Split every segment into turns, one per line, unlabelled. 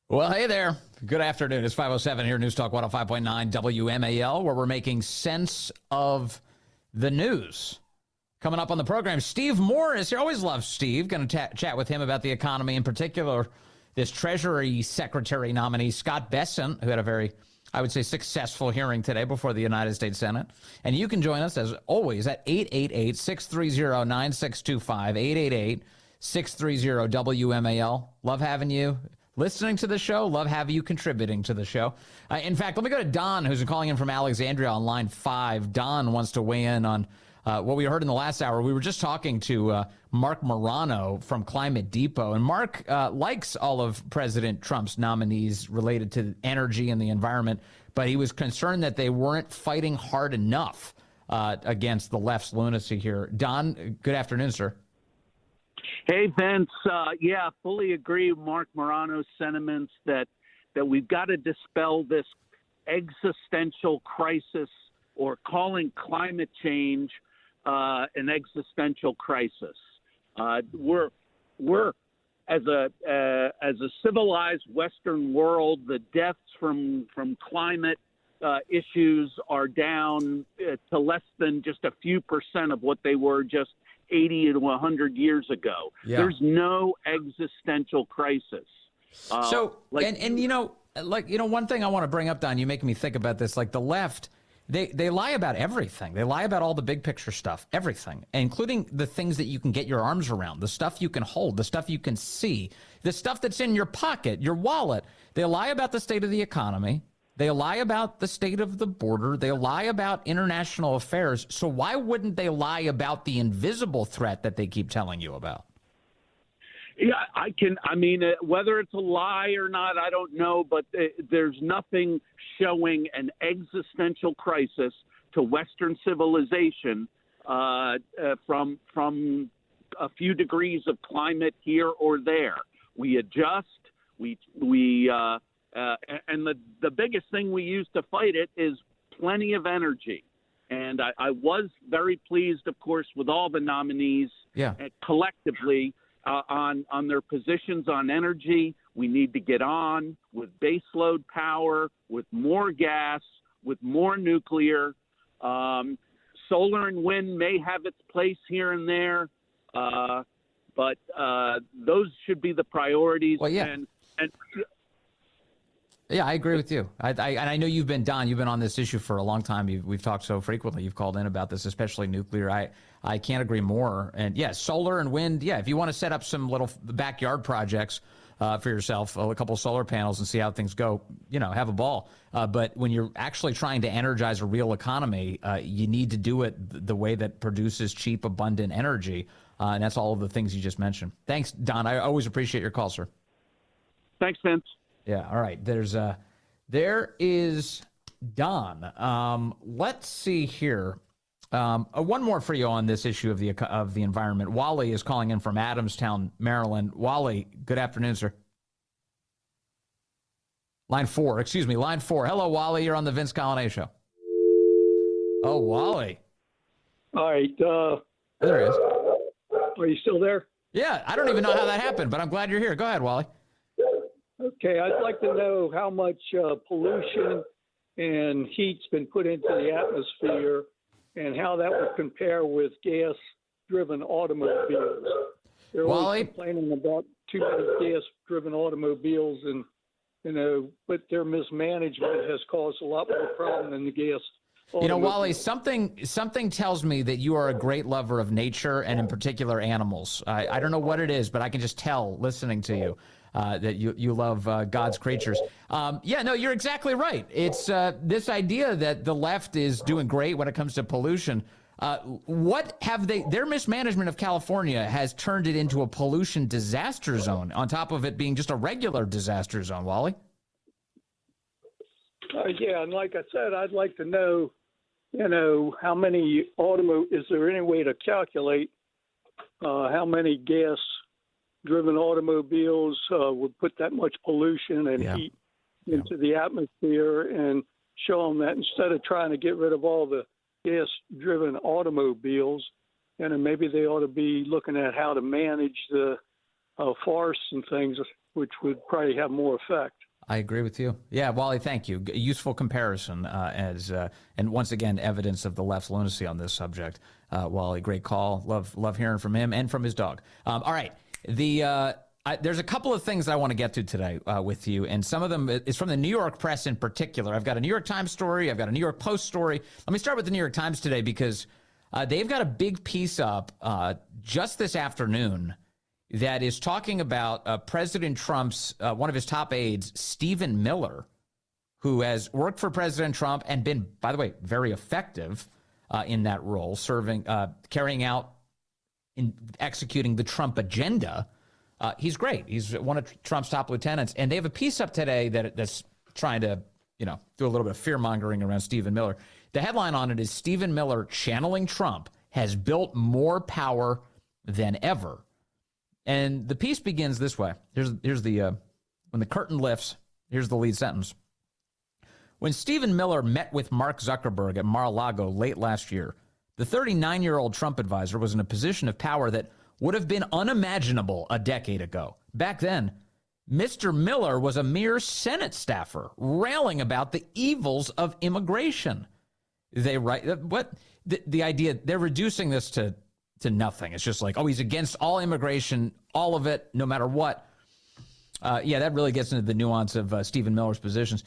Well, hey there. Good afternoon. It's 5:07 here, News Talk 105.9 WMAL, where we're making sense of the news. Coming up on the program, Steve Moore is here. Always love Steve. Going to chat with him about the economy, in particular, this Treasury Secretary Nominee, Scott Bessent, who had a very, I would say, successful hearing today before the United States Senate. And you can join us, as always, at 888-630-9625, 888-630-WMAL. Love having you listening to the show. Love having you contributing to the show. In fact, let me go to Don, who's calling in from Alexandria on line 5. Don wants to weigh in on what we heard in the last hour. We were just talking to Mark Morano from Climate Depot, and Mark likes all of President Trump's nominees related to energy and the environment, but he was concerned that they weren't fighting hard enough against the left's lunacy here. Don, good afternoon, sir.
Hey, Vince. Yeah, fully agree with Mark Morano's sentiments that we've got to dispel this existential crisis, or calling climate change an existential crisis. We're as a civilized Western world, the deaths from climate issues are down to less than just a few percent of what they were just 80 to 100 years ago. Yeah. There's no existential crisis.
One thing I want to bring up, Don, you make me think about this, like the left, they lie about everything. They lie about all the big picture stuff, everything, including the things that you can get your arms around, the stuff you can hold, the stuff you can see, the stuff that's in your pocket, your wallet. They lie about the state of the economy. They lie about the state of the border. They lie about international affairs. So why wouldn't they lie about the invisible threat that they keep telling you about?
Yeah, whether it's a lie or not, I don't know, but there's nothing showing an existential crisis to Western civilization from a few degrees of climate here or there. We adjust, and the biggest thing we use to fight it is plenty of energy. And I was very pleased, of course, with all the nominees collectively on their positions on energy. We need to get on with baseload power, with more gas, with more nuclear. Solar and wind may have its place here and there, but those should be the priorities.
Well, yeah. Yeah, I agree with you. I know you've been on this issue for a long time. We've talked so frequently. You've called in about this, especially nuclear. I can't agree more. And yeah, solar and wind. Yeah, if you want to set up some little backyard projects for yourself, a couple solar panels, and see how things go, have a ball. But when you're actually trying to energize a real economy, you need to do it the way that produces cheap, abundant energy. And that's all of the things you just mentioned. Thanks, Don. I always appreciate your call, sir.
Thanks, Vince.
Yeah, all right. There is Don. Let's see here. One more for you on this issue of the environment. Wally is calling in from Adamstown, Maryland. Wally, good afternoon, sir. Line 4. Hello, Wally. You're on the Vince Colonnade Show. Oh, Wally.
All right.
There he is.
Are you still there?
Yeah, I don't even know how that happened, but I'm glad you're here. Go ahead, Wally.
Okay, I'd like to know how much pollution and heat's been put into the atmosphere and how that would compare with gas-driven automobiles. They're always complaining about too many gas-driven automobiles, and but their mismanagement has caused a lot more problem than the gas.
Wally, something tells me that you are a great lover of nature and in particular animals. I don't know what it is, but I can just tell listening to you. That you love God's creatures. You're exactly right. It's this idea that the left is doing great when it comes to pollution. Their mismanagement of California has turned it into a pollution disaster zone on top of it being just a regular disaster zone, Wally.
And like I said, I'd like to know, how many is there any way to calculate how many gas-driven automobiles would put that much pollution and heat into the atmosphere, and show them that instead of trying to get rid of all the gas-driven automobiles, and then maybe they ought to be looking at how to manage the forests and things which would probably have more effect.
I agree with you. Yeah, Wally, thank you. Useful comparison and once again, evidence of the left's lunacy on this subject. Wally, great call. Love hearing from him and from his dog. All right. There's a couple of things that I want to get to today with you, and some of them is from the New York press in particular. I've got a New York Times story. I've got a New York Post story. Let me start with the New York Times today because they've got a big piece up just this afternoon that is talking about President Trump's, one of his top aides, Stephen Miller, who has worked for President Trump and been, by the way, very effective in that role, carrying out, executing the Trump agenda. He's great. He's one of Trump's top lieutenants. And they have a piece up today that's trying to, do a little bit of fear-mongering around Stephen Miller. The headline on it is Stephen Miller, channeling Trump, has built more power than ever. And the piece begins this way. Here's the when the curtain lifts, here's the lead sentence. When Stephen Miller met with Mark Zuckerberg at Mar-a-Lago late last year, the 39-year-old Trump advisor was in a position of power that would have been unimaginable a decade ago. Back then, Mr. Miller was a mere Senate staffer railing about the evils of immigration. They write what the idea, they're reducing this to nothing. It's just like, oh, he's against all immigration, all of it, no matter what. That really gets into the nuance of Stephen Miller's positions.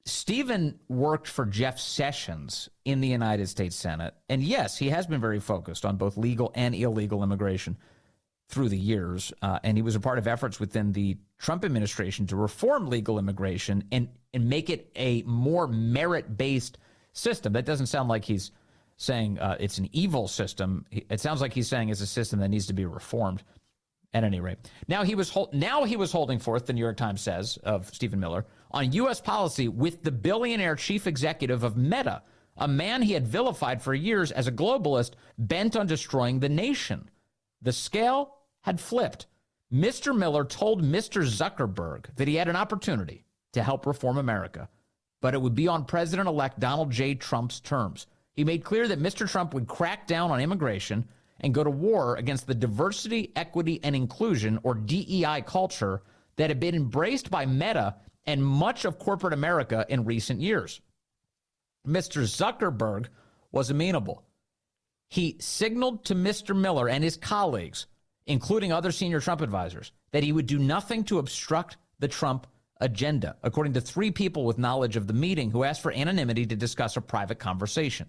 Stephen worked for Jeff Sessions in the United States Senate. And yes, he has been very focused on both legal and illegal immigration through the years. And he was a part of efforts within the Trump administration to reform legal immigration and make it a more merit-based system. That doesn't sound like he's saying it's an evil system. It sounds like he's saying it's a system that needs to be reformed. At any rate, now he was holding forth, the New York Times says, of Stephen Miller, on U.S. policy with the billionaire chief executive of Meta, a man he had vilified for years as a globalist bent on destroying the nation. The scale had flipped. Mr. Miller told Mr. Zuckerberg that he had an opportunity to help reform America, but it would be on President-elect Donald J. Trump's terms. He made clear that Mr. Trump would crack down on immigration and go to war against the diversity, equity, and inclusion, or DEI culture that had been embraced by Meta and much of corporate America in recent years. Mr. Zuckerberg was amenable. He signaled to Mr. Miller and his colleagues, including other senior Trump advisors, that he would do nothing to obstruct the Trump agenda, according to 3 people with knowledge of the meeting who asked for anonymity to discuss a private conversation.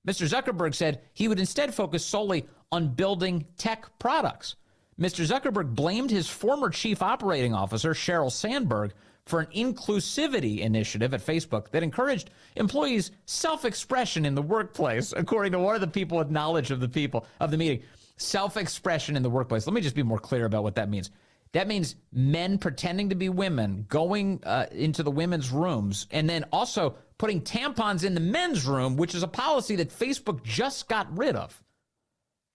Mr. Zuckerberg said he would instead focus solely on building tech products. Mr. Zuckerberg blamed his former chief operating officer, Sheryl Sandberg, for an inclusivity initiative at Facebook that encouraged employees' self-expression in the workplace, according to one of the people with knowledge of the meeting. Self-expression in the workplace. Let me just be more clear about what that means. That means men pretending to be women, going into the women's rooms, and then also putting tampons in the men's room, which is a policy that Facebook just got rid of.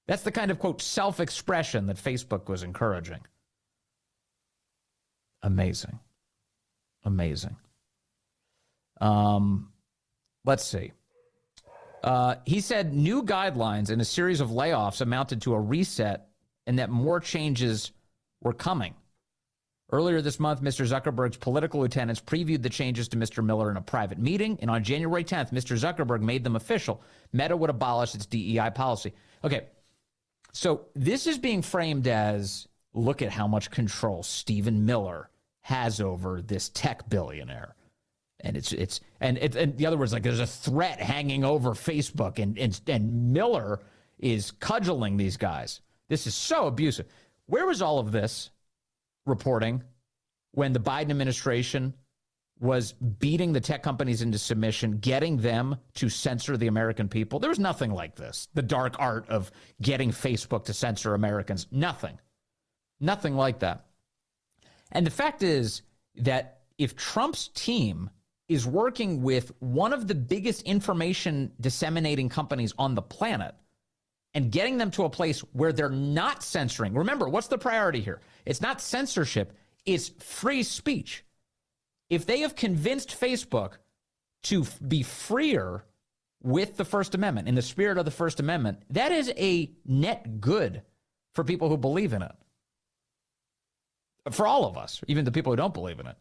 That's the kind of, quote, self-expression that Facebook was encouraging. Amazing. Amazing. Let's see. He said new guidelines and a series of layoffs amounted to a reset and that more changes were coming. Earlier this month, Mr. Zuckerberg's political lieutenants previewed the changes to Mr. Miller in a private meeting, and on January 10th, Mr. Zuckerberg made them official. Meta would abolish its DEI policy. Okay, so this is being framed as, look at how much control Stephen Miller has over this tech billionaire. And in other words, like there's a threat hanging over Facebook, and Miller is cudgeling these guys. This is so abusive. Where was all of this reporting when the Biden administration was beating the tech companies into submission, getting them to censor the American people? There was nothing like this. The dark art of getting Facebook to censor Americans. Nothing. Nothing like that. And the fact is that if Trump's team is working with one of the biggest information disseminating companies on the planet and getting them to a place where they're not censoring. Remember, what's the priority here? It's not censorship, it's free speech. If they have convinced Facebook to be freer with the First Amendment, in the spirit of the First Amendment, that is a net good for people who believe in it. for all of us, even the people who don't believe in it.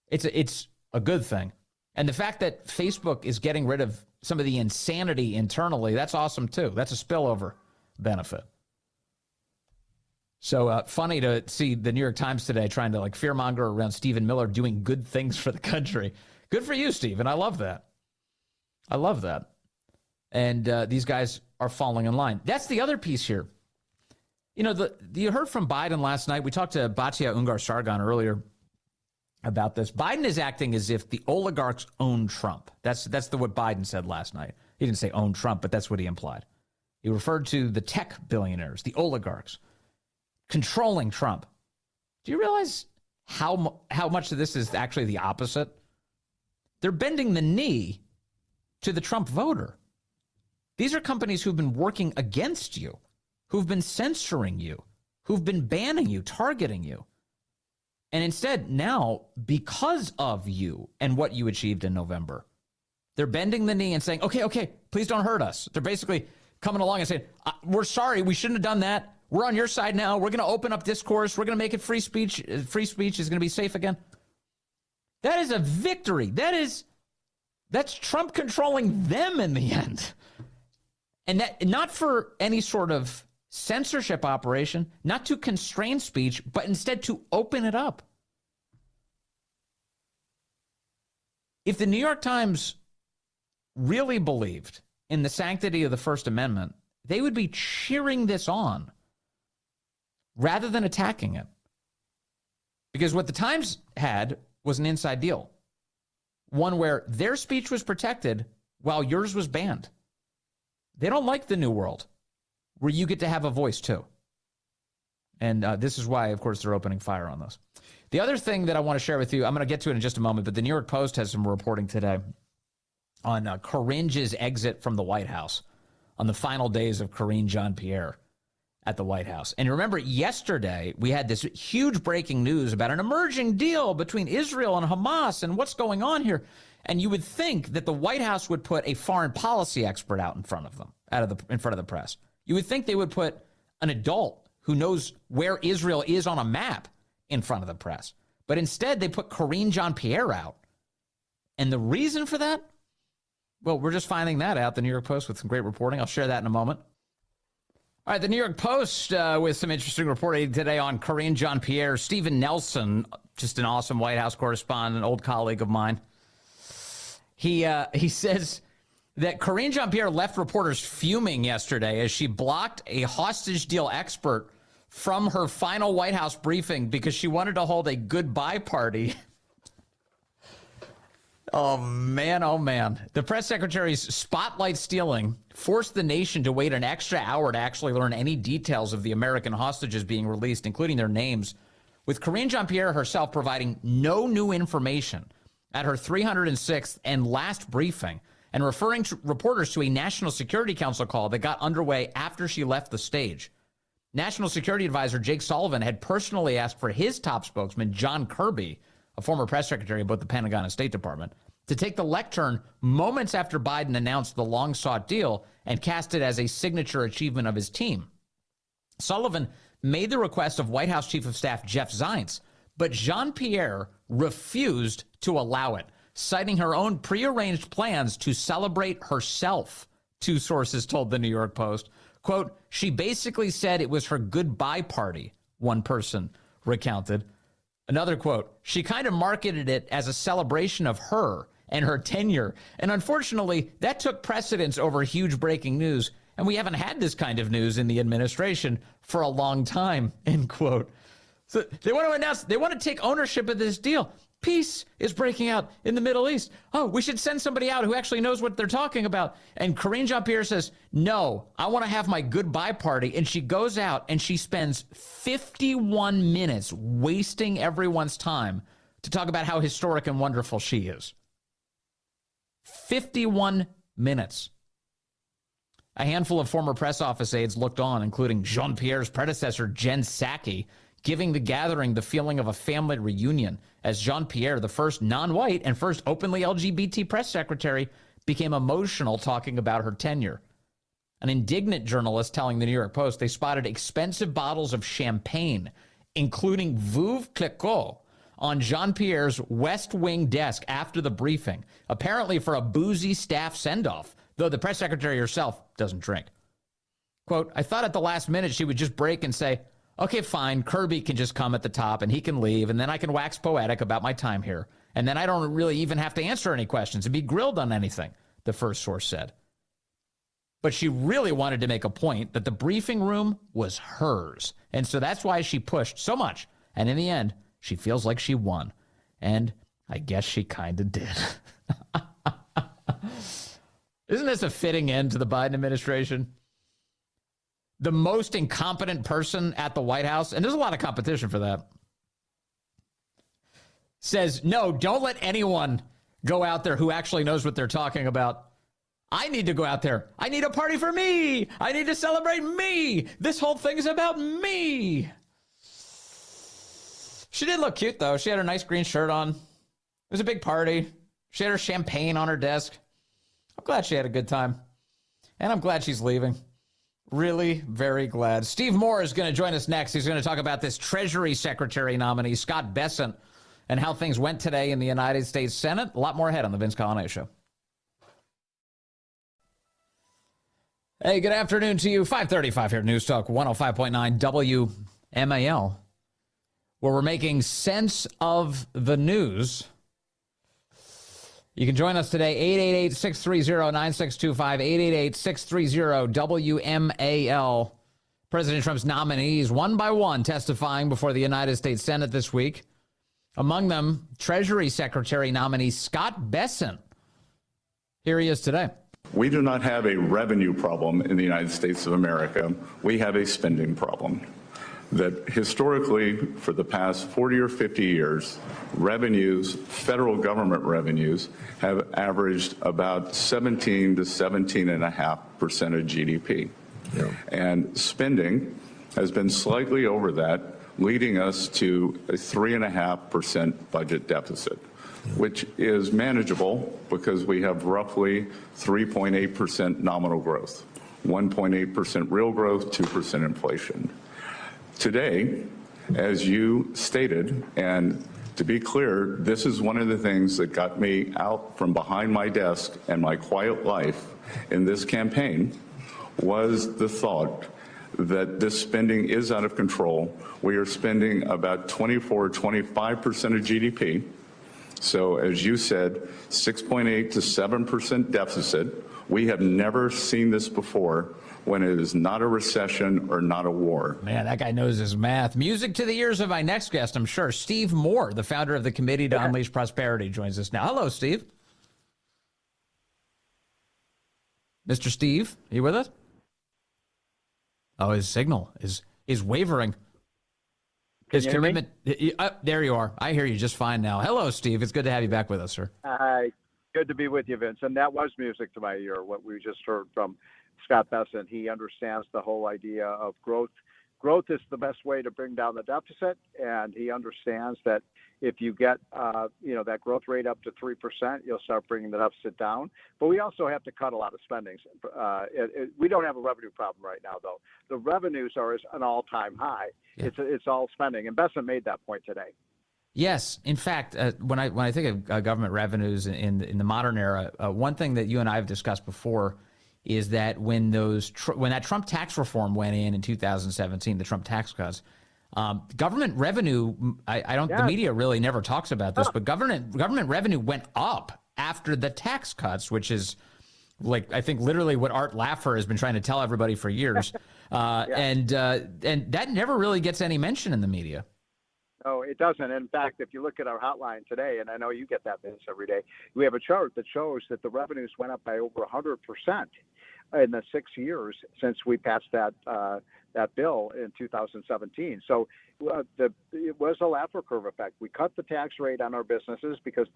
It's a good thing. And the fact that Facebook is getting rid of some of the insanity internally, that's awesome too. That's a spillover benefit. So funny to see the New York Times today trying to fearmonger around Stephen Miller doing good things for the country. Good for you, Stephen. I love that. I love that. And these guys are falling in line. That's the other piece here. You know, you heard from Biden last night. We talked to Batya Ungar-Sargon earlier about this. Biden is acting as if the oligarchs own Trump. That's what Biden said last night. He didn't say own Trump, but that's what he implied. He referred to the tech billionaires, the oligarchs, controlling Trump. Do you realize how much of this is actually the opposite? They're bending the knee to the Trump voter. These are companies who've been working against you, who've been censoring you, who've been banning you, targeting you. And instead, now, because of you and what you achieved in November, they're bending the knee and saying, okay, please don't hurt us. They're basically coming along and saying, we're sorry, we shouldn't have done that. We're on your side now. We're going to open up discourse. We're going to make it free speech. Free speech is going to be safe again. That is a victory. That's Trump controlling them in the end. And that not for any sort of censorship operation, not to constrain speech, but instead to open it up. If the New York Times really believed in the sanctity of the First Amendment, they would be cheering this on rather than attacking it. Because what the Times had was an inside deal, one where their speech was protected while yours was banned. They don't like the new world where you get to have a voice too. And this is why, of course, they're opening fire on this. The other thing that I want to share with you, I'm going to get to it in just a moment, but the New York Post has some reporting today on Karinge's exit from the White House on the final days of Karine Jean Pierre at the White House. And remember, yesterday, we had this huge breaking news about an emerging deal between Israel and Hamas and what's going on here. And you would think that the White House would put a foreign policy expert out in front of them, in front of the press. You would think they would put an adult who knows where Israel is on a map in front of the press. But instead, they put Karine Jean Pierre out. And the reason for that? Well, we're just finding that out, the New York Post, with some great reporting. I'll share that in a moment. All right, the New York Post with some interesting reporting today on Karine Jean Pierre. Stephen Nelson, just an awesome White House correspondent, an old colleague of mine. He says that Karine Jean Pierre left reporters fuming yesterday as she blocked a hostage deal expert from her final White House briefing because she wanted to hold a goodbye party. Oh, man. The press secretary's spotlight stealing forced the nation to wait an extra hour to actually learn any details of the American hostages being released, including their names, with Karine Jean Pierre herself providing no new information at her 306th and last briefing and referring to reporters to a National Security Council call that got underway after she left the stage. National Security Advisor Jake Sullivan had personally asked for his top spokesman, John Kirby, a former press secretary of both the Pentagon and State Department, to take the lectern moments after Biden announced the long-sought deal and cast it as a signature achievement of his team. Sullivan made the request of White House Chief of Staff Jeff Zients, but Jean Pierre refused to allow it, citing her own prearranged plans to celebrate herself, two sources told the New York Post. Quote, she basically said it was her goodbye party, one person recounted. Another quote, she kind of marketed it as a celebration of her and her tenure. And unfortunately, that took precedence over huge breaking news. And we haven't had this kind of news in the administration for a long time, end quote. So they want to announce, they want to take ownership of this deal. Peace is breaking out in the Middle East. Oh, we should send somebody out who actually knows what they're talking about. And Karine Jean Pierre says, no, I want to have my goodbye party. And she goes out and she spends 51 minutes wasting everyone's time to talk about how historic and wonderful she is. 51 minutes. A handful of former press office aides looked on, including Jean Pierre's predecessor, Jen Psaki, giving the gathering the feeling of a family reunion as Jean Pierre, the first non-white and first openly LGBT press secretary, became emotional talking about her tenure. An indignant journalist telling the New York Post they spotted expensive bottles of champagne, including Veuve Clicquot, on Jean Pierre's West Wing desk after the briefing, apparently for a boozy staff send-off, though the press secretary herself doesn't drink. Quote, I thought at the last minute she would just break and say, okay, fine, Kirby can just come at the top and he can leave, and then I can wax poetic about my time here. And then I don't really even have to answer any questions and be grilled on anything, the first source said. But she really wanted to make a point that the briefing room was hers. And so that's why she pushed so much. And in the end, she feels like she won. And I guess she kind of did. Isn't this a fitting end to the Biden administration? The most incompetent person at the White House, and there's a lot of competition for that, says, no, don't let anyone go out there who actually knows what they're talking about. I need to go out there. I need a party for me. I need to celebrate me. This whole thing is about me. She did look cute, though. She had her nice green shirt on. It was a big party. She had her champagne on her desk. I'm glad she had a good time. And I'm glad she's leaving. Really, very glad. Steve Moore is going to join us next. He's going to talk about this Treasury Secretary nominee, Scott Bessent, and how things went today in the United States Senate. A lot more ahead on the Vince Coglianese Show. Hey, good afternoon to you. 5:35 here at News Talk 105.9 WMAL, where we're making sense of the news. You can join us today, 888-630-9625, 888-630-WMAL. President Trump's nominees, one by one, testifying before the United States Senate this week. Among them, Treasury Secretary nominee Scott Bessent. Here he is today.
We do not have a revenue problem in the United States of America. We have a spending problem. That historically, for the past 40 or 50 years, revenues, federal government revenues, have averaged about 17 to 17.5% of GDP. Yeah. And spending has been slightly over that, leading us to a 3.5% budget deficit, which is manageable because we have roughly 3.8% nominal growth, 1.8% real growth, 2% inflation. Today, as you stated, and to be clear, this is one of the things that got me out from behind my desk and my quiet life in this campaign, was the thought that this spending is out of control. We are spending about 24, 25% of GDP. So as you said, 6.8 to 7% deficit. We have never seen this before when it is not a recession or not a war.
Man, that guy knows his math. Music to the ears of my next guest, I'm sure. Steve Moore, the founder of the Committee to Unleash Prosperity, joins us now. Hello, Steve. Mr. Steve, are you with us? Oh, his signal is wavering. His commitment. There you are. I hear you just fine now. Hello, Steve. It's good to have you back with us, sir.
Hi. Good to be with you, Vince. And that was music to my ear, what we just heard from Scott Bessent. He understands the whole idea of growth. Growth is the best way to bring down the deficit, and he understands that if you get that growth rate up to 3%, you'll start bringing the deficit down. But we also have to cut a lot of spending. We don't have a revenue problem right now, though. The revenues are an all-time high. Yeah. It's all spending, and Bessent made that point today.
Yes, in fact, when I think of government revenues in the modern era, one thing that you and I have discussed before is that when that Trump tax reform went in 2017, the Trump tax cuts, government revenue, the media really never talks about this, but government revenue went up after the tax cuts, which is like, I think literally what Art Laffer has been trying to tell everybody for years. And that never really gets any mention in the media.
No, it doesn't. In fact, if you look at our hotline today, and I know you get that, Vince, every day, we have a chart that shows that the revenues went up by over 100% in the 6 years since we passed that bill in 2017. So it was a Laffer curve effect. We cut the tax rate on our businesses because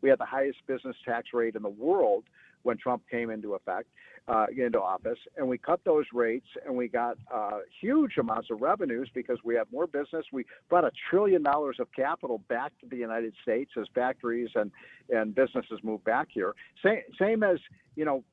we had the highest business tax rate in the world when Trump came into office, and we cut those rates, and we got huge amounts of revenues because we have more business. We brought $1 trillion of capital back to the United States as factories and businesses move back here. Same as,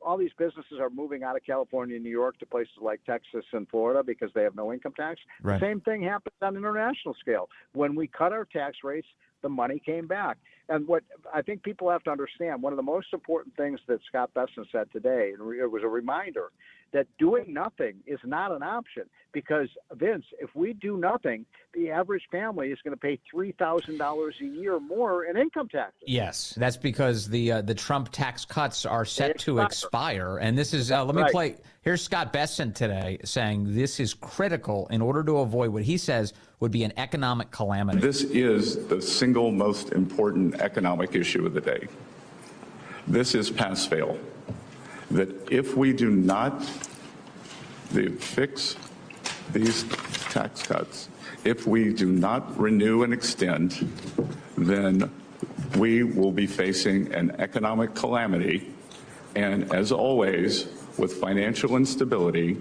all these businesses are moving out of California and New York to places like Texas and Florida because they have no income tax.
Right.
The same thing happens on an international scale. When we cut our tax rates, the money came back. And what I think people have to understand, one of the most important things that Scott Bessent said today, and it was a reminder, that doing nothing is not an option. Because, Vince, if we do nothing, the average family is going to pay $3,000 a year more in income taxes.
Yes, that's because the Trump tax cuts are set to expire. And this is, let me play. Here's Scott Bessent today saying this is critical in order to avoid what he says would be an economic calamity.
This is the single most important economic issue of the day. This is pass-fail. That if we do not fix these tax cuts, if we do not renew and extend, then we will be facing an economic calamity. And as always, with financial instability,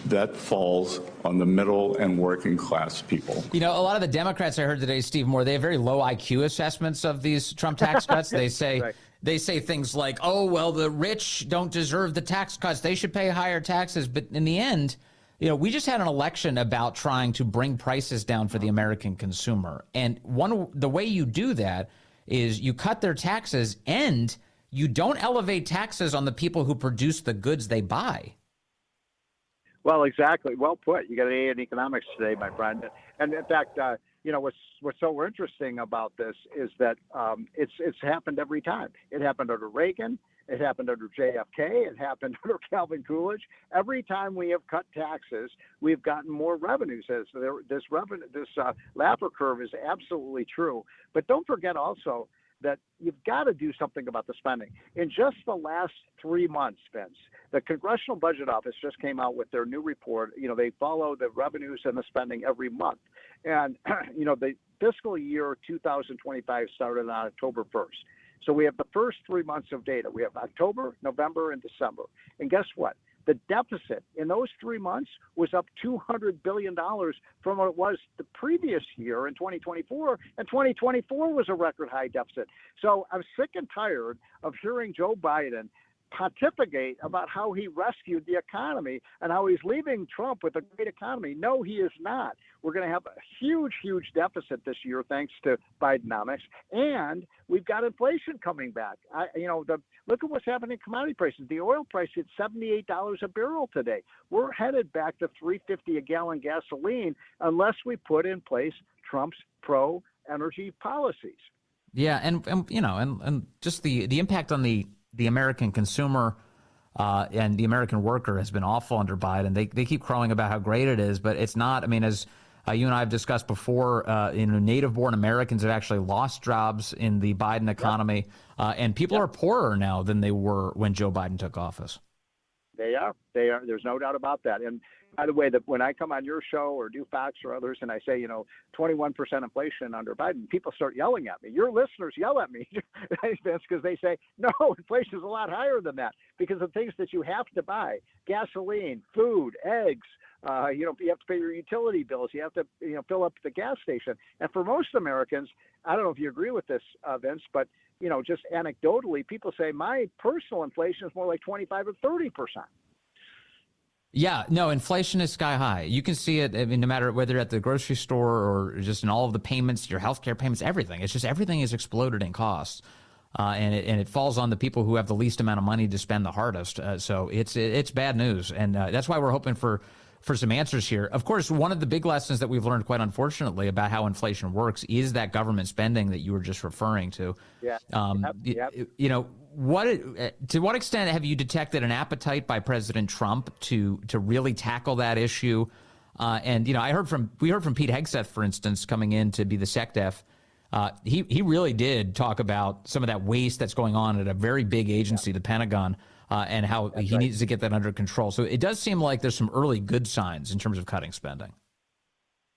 that falls on the middle and working class people.
A lot of the Democrats I heard today, Steve Moore, they have very low IQ assessments of these Trump tax cuts. They say They say things like, oh, well, the rich don't deserve the tax cuts. They should pay higher taxes. But in the end, we just had an election about trying to bring prices down for the American consumer. And the way you do that is you cut their taxes and you don't elevate taxes on the people who produce the goods they buy.
Well, exactly. Well put. You got an A in economics today, my friend. And in fact, what's so interesting about this is that it's happened every time. It happened under Reagan. It happened under JFK. It happened under Calvin Coolidge. Every time we have cut taxes, we've gotten more revenues. This Laffer curve is absolutely true. But don't forget also that you've got to do something about the spending. In just the last 3 months, Vince, the Congressional Budget Office just came out with their new report. They follow the revenues and the spending every month. And, the fiscal year 2025 started on October 1st. So we have the first 3 months of data. We have October, November, and December. And guess what? The deficit in those 3 months was up $200 billion from what it was the previous year in 2024, and 2024 was a record high deficit. So I'm sick and tired of hearing Joe Biden pontificate about how he rescued the economy and how he's leaving Trump with a great economy. No, he is not. We're going to have a huge, huge deficit this year thanks to Bidenomics, and we've got inflation coming back. Look at what's happening in commodity prices. The oil price hit $78 a barrel today. We're headed back to $3.50 a gallon gasoline unless we put in place Trump's pro-energy policies.
Yeah, and just the impact on the American consumer and the American worker has been awful under Biden. They keep crowing about how great it is, but it's not. I mean, as you and I have discussed before, native-born Americans have actually lost jobs in the Biden economy, and people are poorer now than they were when Joe Biden took office.
They are. There's no doubt about that. And by the way, that when I come on your show or do Fox or others and I say, 21% inflation under Biden, people start yelling at me. Your listeners yell at me, Vince, because they say, no, inflation is a lot higher than that because of things that you have to buy: gasoline, food, eggs. You have to pay your utility bills. You have to, fill up the gas station. And for most Americans, I don't know if you agree with this, Vince, but just anecdotally, people say my personal inflation is more like 25 or 30%.
Yeah, no, inflation is sky high. You can see it. I mean, no matter whether at the grocery store or just in all of the payments, your healthcare payments, everything. It's just everything is exploded in costs, and it falls on the people who have the least amount of money to spend the hardest. So it's bad news, and that's why we're hoping for some answers here. Of course, one of the big lessons that we've learned, quite unfortunately, about how inflation works is that government spending that you were just referring to. Yeah. To what extent have you detected an appetite by President Trump to really tackle that issue? We heard from Pete Hegseth, for instance, coming in to be the SecDef. He really did talk about some of that waste that's going on at a very big agency, the Pentagon, and how he needs to get that under control. So it does seem like there's some early good signs in terms of cutting spending.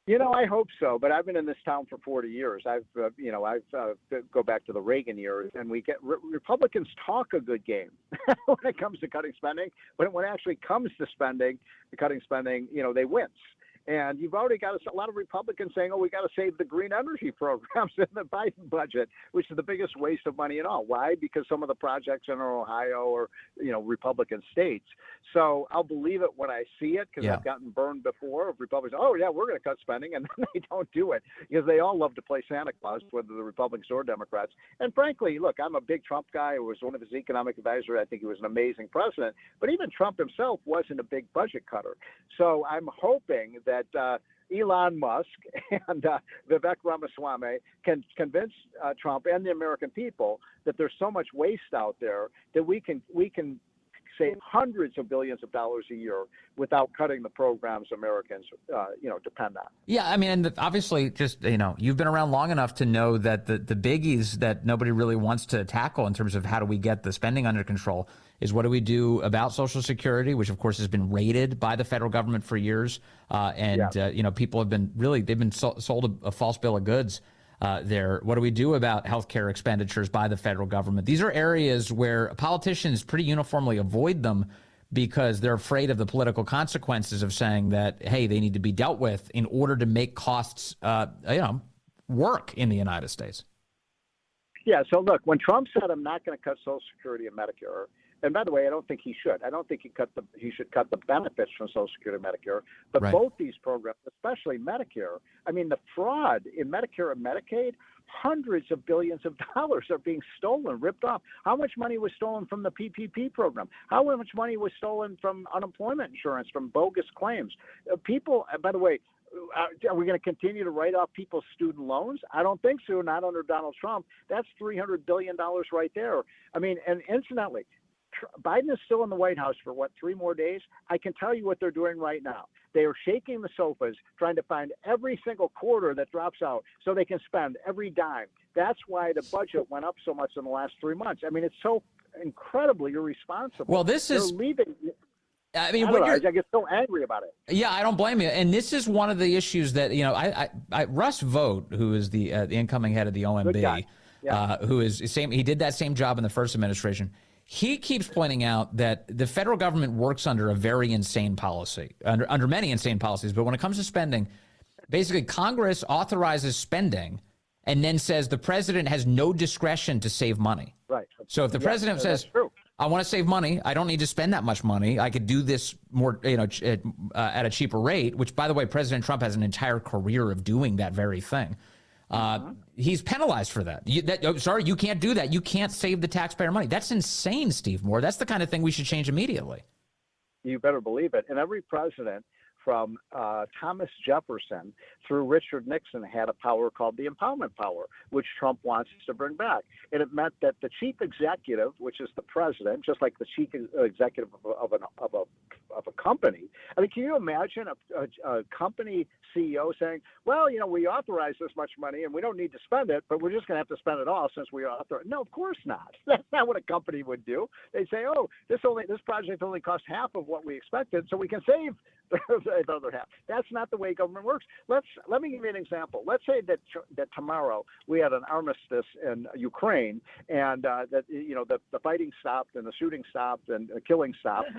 I hope so, but I've been in this town for 40 years. I've go back to the Reagan years, and Republicans talk a good game when it comes to cutting spending, but when it actually comes to cutting spending, they wince. And you've already got a lot of Republicans saying, we got to save the green energy programs in the Biden budget, which is the biggest waste of money at all. Why? Because some of the projects in Ohio are, Republican states. So I'll believe it when I see it, because I've gotten burned before of Republicans. Oh, yeah, we're going to cut spending. And then they don't do it, because they all love to play Santa Claus, whether the Republicans or Democrats. And frankly, look, I'm a big Trump guy. I was one of his economic advisors. I think he was an amazing president. But even Trump himself wasn't a big budget cutter. So I'm hoping that Elon Musk and Vivek Ramaswamy can convince Trump and the American people that there's so much waste out there that we can save hundreds of billions of dollars a year without cutting the programs Americans depend on.
Yeah, I mean, and obviously, just you've been around long enough to know that the biggies that nobody really wants to tackle in terms of how do we get the spending under control is what do we do about Social Security, which of course has been raided by the federal government for years, people have been sold a false bill of goods there. What do we do about healthcare expenditures by the federal government? These are areas where politicians pretty uniformly avoid them because they're afraid of the political consequences of saying that, hey, they need to be dealt with in order to make costs, work in the United States.
Yeah. So look, when Trump said, I'm not going to cut Social Security and Medicare, and by the way, I don't think he should. I don't think he should cut the benefits from Social Security and Medicare. But both these programs, especially Medicare, I mean, the fraud in Medicare and Medicaid, hundreds of billions of dollars are being stolen, ripped off. How much money was stolen from the PPP program? How much money was stolen from unemployment insurance, from bogus claims? People, by the way, are we going to continue to write off people's student loans? I don't think so, not under Donald Trump. That's $300 billion right there. I mean, and incidentally, Biden is still in the White House for 3 more days? I can tell you what they're doing right now. They are shaking the sofas, trying to find every single quarter that drops out so they can spend every dime. That's why the budget went up so much in the last 3 months. I mean, it's so incredibly irresponsible.
Well,
they're leaving.
I mean,
I get so angry about it.
Yeah, I don't blame you. And this is one of the issues that, Russ Vought, who is the incoming head of the OMB, who is he did that same job in the first administration. He keeps pointing out that the federal government works under a very insane policy, under many insane policies. But when it comes to spending, basically Congress authorizes spending and then says the president has no discretion to save money.
Right.
So if the president says, I want to save money, I don't need to spend that much money, I could do this more, at a cheaper rate, which, by the way, President Trump has an entire career of doing that very thing. He's penalized for that. You can't do that. You can't save the taxpayer money. That's insane, Steve Moore. That's the kind of thing we should change immediately.
You better believe it. And every president from Thomas Jefferson through Richard Nixon had a power called the empowerment power, which Trump wants to bring back. And it meant that the chief executive, which is the president, just like the chief executive of a company. I mean, can you imagine a company CEO saying, well, we authorize this much money and we don't need to spend it, but we're just going to have to spend it all since we authorize. No, of course not. That's not what a company would do. They'd say, oh, this project only cost half of what we expected, so we can save the other half. That's not the way government works. Let me give you an example. Let's say that tomorrow we had an armistice in Ukraine, and that the fighting stopped and the shooting stopped and the killing stopped.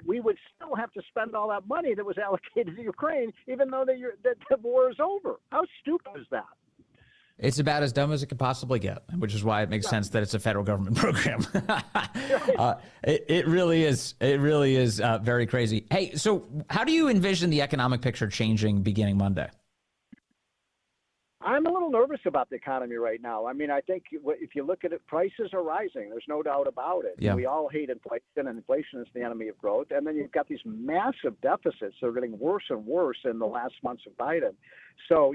We would still have to spend all that money that was allocated to Ukraine, even though the war is over. How stupid is that?
It's about as dumb as it could possibly get, which is why it makes sense that it's a federal government program. It really is. It really is very crazy. Hey, so how do you envision the economic picture changing beginning Monday?
I'm a little nervous about the economy right now. I mean, I think if you look at it, prices are rising. There's no doubt about it. Yeah. We all hate inflation, and inflation is the enemy of growth. And then you've got these massive deficits that are getting worse and worse in the last months of Biden. So,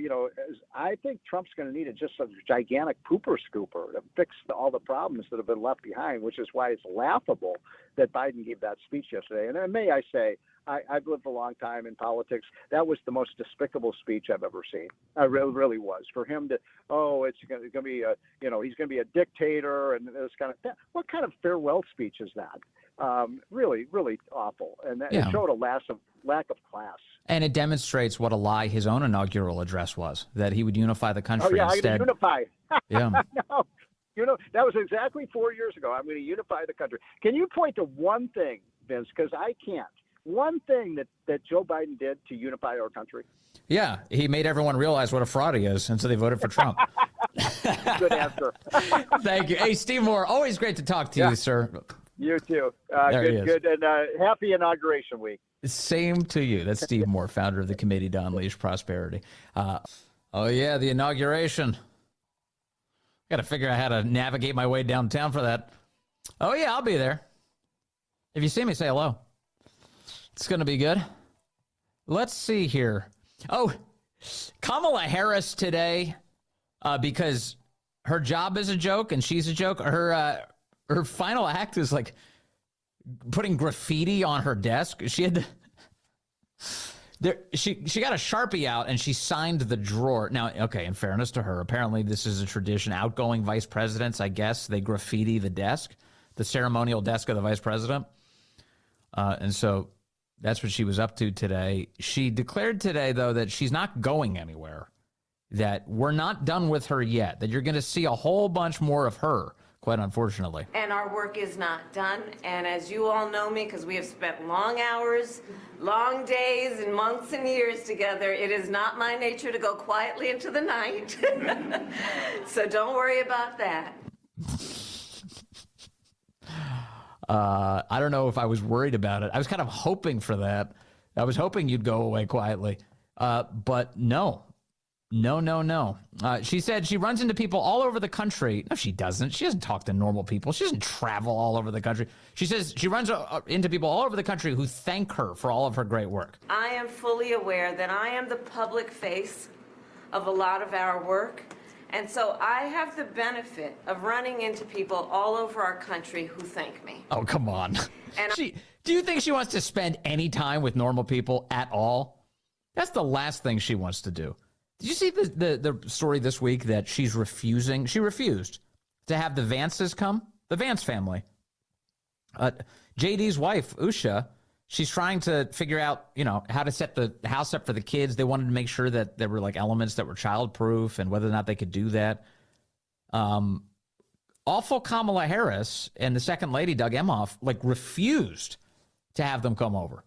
I think Trump's going to need just a gigantic pooper scooper to fix all the problems that have been left behind, which is why it's laughable that Biden gave that speech yesterday. And may I say, I've lived a long time in politics. That was the most despicable speech I've ever seen. I really was. For him to, it's going to be he's going to be a dictator and this kind of thing. What kind of farewell speech is that? Really, really awful. And it showed a lack of class.
And it demonstrates what a lie his own inaugural address was, that he would unify the country
I'm
instead.
going to unify.
Yeah.
No, that was exactly 4 years ago. I'm going to unify the country. Can you point to one thing, Vince, because I can't, one thing that Joe Biden did to unify our country?
Yeah, he made everyone realize what a fraud he is, and so they voted for Trump.
Good answer.
Thank you. Hey, Steve Moore, always great to talk to you, sir.
You too.
There
Good, and happy inauguration week.
Same to you. That's Steve Moore, founder of the Committee to Unleash Prosperity. The inauguration. Got to figure out how to navigate my way downtown for that. Oh, yeah, I'll be there. If you see me, say hello. It's going to be good. Let's see here. Oh, Kamala Harris today, because her job is a joke and she's a joke. Her final act is like putting graffiti on her desk. She had she got a Sharpie out and she signed the drawer. Now, okay, in fairness to her, apparently this is a tradition. Outgoing vice presidents, I guess, they graffiti the desk, the ceremonial desk of the vice president. And so that's what she was up to today. She declared today, though, that she's not going anywhere, that we're not done with her yet, that you're going to see a whole bunch more of her, quite unfortunately.
And our work is not done. And as you all know me, because we have spent long hours, long days, and months and years together, it is not my nature to go quietly into the night. So don't worry about that.
I don't know if I was worried about it. I was kind of hoping for that. I was hoping you'd go away quietly. But no. She said she runs into people all over the country. No, she doesn't. She doesn't talk to normal people. She doesn't travel all over the country. She says she runs into people all over the country who thank her for all of her great work.
I am fully aware that I am the public face of a lot of our work. And so I have the benefit of running into people all over our country who thank me.
Oh, come on. And do you think she wants to spend any time with normal people at all? That's the last thing she wants to do. Did you see the story this week that she refused to have the Vances come? The Vance family. JD's wife, Usha, she's trying to figure out, how to set the house up for the kids. They wanted to make sure that there were elements that were childproof and whether or not they could do that. Awful Kamala Harris and the second lady, Doug Emhoff, refused to have them come over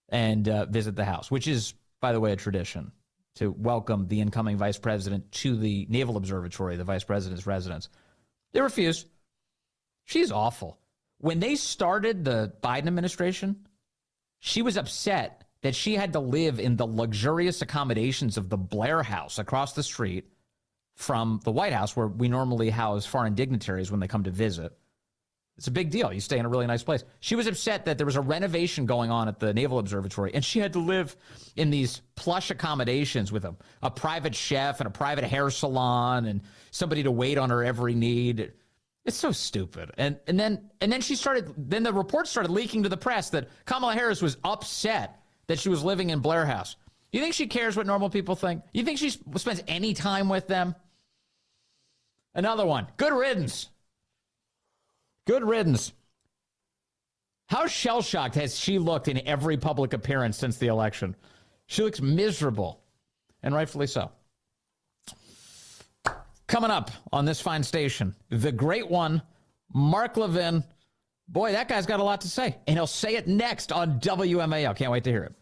and visit the house, which is, by the way, a tradition to welcome the incoming vice president to the Naval Observatory, the vice president's residence. They refused. She's awful. When they started the Biden administration, she was upset that she had to live in the luxurious accommodations of the Blair House across the street from the White House, where we normally house foreign dignitaries when they come to visit. It's a big deal. You stay in a really nice place. She was upset that there was a renovation going on at the Naval Observatory, and she had to live in these plush accommodations with a private chef and a private hair salon and somebody to wait on her every need. It's so stupid. And then the reports started leaking to the press that Kamala Harris was upset that she was living in Blair House. You think she cares what normal people think? You think she spends any time with them? Another one. Good riddance. Good riddance. How shell-shocked has she looked in every public appearance since the election? She looks miserable, and rightfully so. Coming up on this fine station, the great one, Mark Levin. Boy, that guy's got a lot to say, and he'll say it next on WMAL. Can't wait to hear it.